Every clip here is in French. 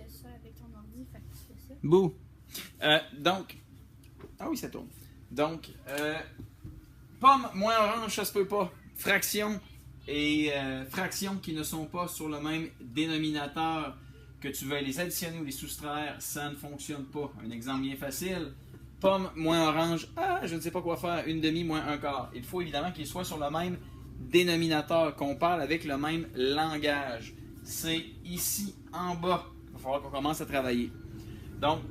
que ça avec ton ordi, fait que tu fais ça. Bouh! Donc... Ah oui, ça tourne. Donc, pomme moins orange, ça se peut pas. Fraction et fractions qui ne sont pas sur le même dénominateur, que tu veuilles les additionner ou les soustraire, ça ne fonctionne pas. Un exemple bien facile. Pomme moins orange, je ne sais pas quoi faire, une demi moins un quart. Il faut évidemment qu'ils soient sur le même dénominateur, qu'on parle avec le même langage. C'est ici en bas qu'il va falloir qu'on commence à travailler. Donc,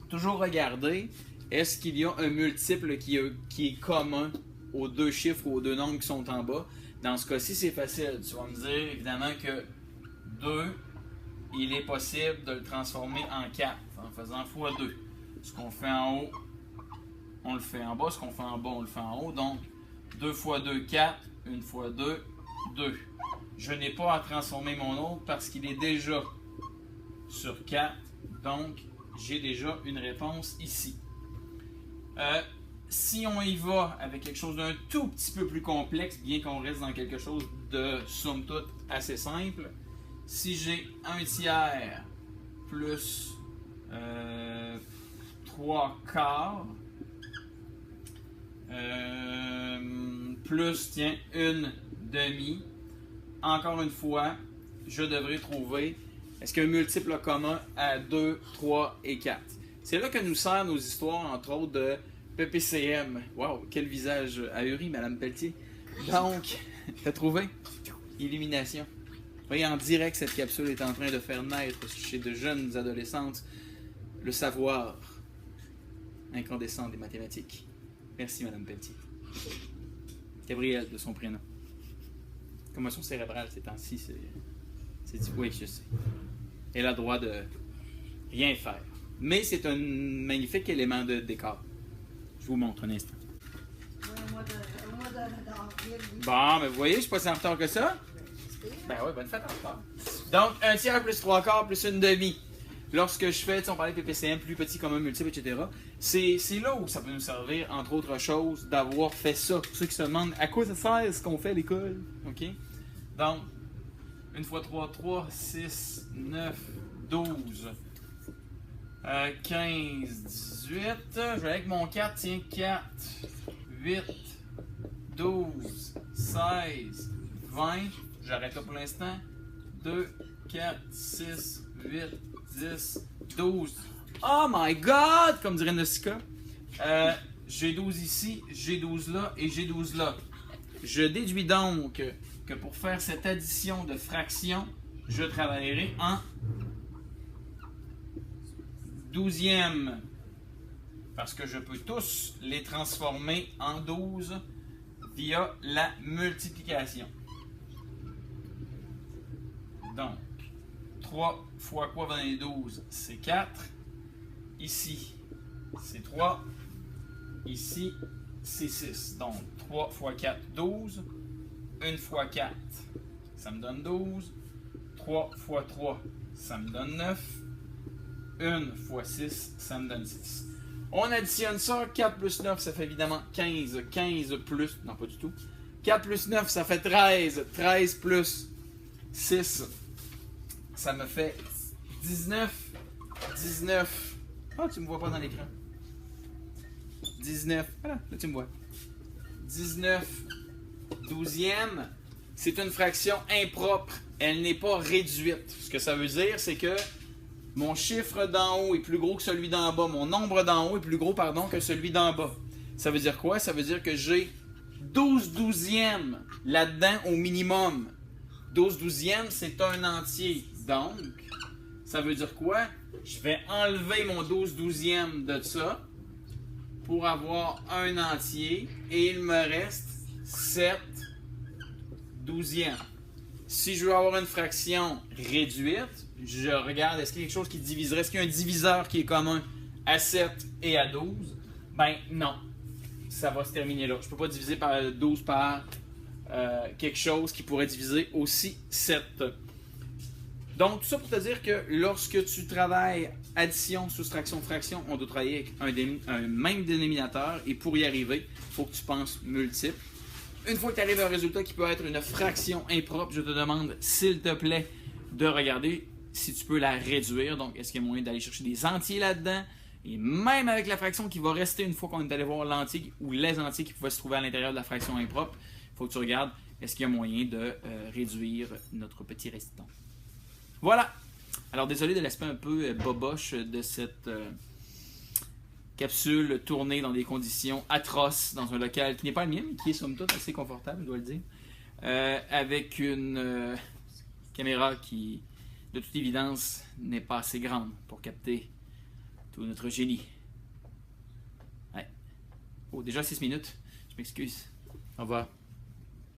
toujours regarder, est-ce qu'il y a un multiple qui est commun aux deux chiffres ou aux deux nombres qui sont en bas. Dans ce cas-ci, c'est facile. Tu vas me dire évidemment que 2, il est possible de le transformer en 4 en faisant x2. Ce qu'on fait en haut, on le fait en bas. Ce qu'on fait en bas, on le fait en haut. Donc, 2 fois 2, 4. 1 fois 2, 2. Je n'ai pas à transformer mon autre parce qu'il est déjà sur 4. Donc, j'ai déjà une réponse ici. Si on y va avec quelque chose d'un tout petit peu plus complexe, bien qu'on reste dans quelque chose de somme toute assez simple, si j'ai 1 tiers plus 3 quarts, plus, tiens, une demi, encore une fois, je devrais trouver est-ce qu'il y a un multiple commun à 2, 3 et 4. C'est là que nous servent nos histoires, entre autres, de PPCM. Wow, quel visage ahuri, Madame Pelletier. Donc, t'as trouvé? Illumination. Vous voyez, en direct, cette capsule est en train de faire naître chez de jeunes adolescentes le savoir incandescent des mathématiques. Merci, Madame Pelletier. Gabrielle, de son prénom. Commotion cérébrale, ces temps-ci, c'est dit. Oui, je sais. Elle a le droit de rien faire. Mais c'est un magnifique élément de décor. Je vous montre un instant. Un mois d'avril. Bon, mais vous voyez, je suis pas si en retard que ça. Ben oui, bonne fête en retard. Donc, 1 tiers plus 3 quarts plus une demi. Lorsque je fais, on parlait de PPCM, plus petit, commun, multiple, etc. C'est là où ça peut nous servir, entre autres choses, d'avoir fait ça. Pour ceux qui se demandent à quoi ça sert ce qu'on fait à l'école. OK? Donc, 1 fois 3, 3, 6, 9, 12, 15, 18. Je vais avec mon 4, tiens, 4, 8, 12, 16, 20. J'arrête là pour l'instant. 2, 4, 6, 8, 10, 12. Oh my God! Comme dirait Nausicaa. J'ai 12 ici, j'ai 12 là et j'ai 12 là. Je déduis donc que pour faire cette addition de fractions, je travaillerai en 12e. Parce que je peux tous les transformer en 12 via la multiplication. Donc, 3 fois quoi dans les 12? C'est 4. Ici, c'est 3. Ici, c'est 6. Donc, 3 fois 4, 12. 1 fois 4, ça me donne 12. 3 fois 3, ça me donne 9. 1 fois 6, ça me donne 6. On additionne ça. 4 plus 9, ça fait évidemment 15. 15 plus... Non, pas du tout. 4 plus 9, ça fait 13. 13 plus 6, ça me fait 19. 19. Ah, tu me vois pas dans l'écran. 19. Voilà, là tu me vois. 19 douzième, c'est une fraction impropre. Elle n'est pas réduite. Ce que ça veut dire, c'est que mon chiffre d'en haut est plus gros que celui d'en bas. Mon nombre d'en haut est plus gros, que celui d'en bas. Ça veut dire quoi? Ça veut dire que j'ai 12 douzièmes là-dedans au minimum. 12 douzièmes, c'est un entier. Donc, ça veut dire quoi? Je vais enlever mon 12 douzièmes de ça pour avoir un entier et il me reste 7 douzièmes. Si je veux avoir une fraction réduite, je regarde est-ce qu'il y a quelque chose qui diviserait, est-ce qu'il y a un diviseur qui est commun à 7 et à 12? Ben non, ça va se terminer là. Je ne peux pas diviser par 12 par quelque chose qui pourrait diviser aussi 7. Donc, tout ça pour te dire que lorsque tu travailles addition, soustraction, fraction, on doit travailler avec un même dénominateur et pour y arriver, il faut que tu penses multiple. Une fois que tu arrives à un résultat qui peut être une fraction impropre, je te demande, s'il te plaît, de regarder si tu peux la réduire. Donc, est-ce qu'il y a moyen d'aller chercher des entiers là-dedans? Et même avec la fraction qui va rester une fois qu'on est allé voir l'entier ou les entiers qui pouvaient se trouver à l'intérieur de la fraction impropre, il faut que tu regardes est-ce qu'il y a moyen de réduire notre petit restant. Voilà! Alors, désolé de l'aspect un peu boboche de cette capsule tournée dans des conditions atroces, dans un local qui n'est pas le mien, mais qui est somme toute assez confortable, je dois le dire, avec une caméra qui, de toute évidence, n'est pas assez grande pour capter tout notre génie. Ouais. Oh, déjà 6 minutes. Je m'excuse. Au revoir.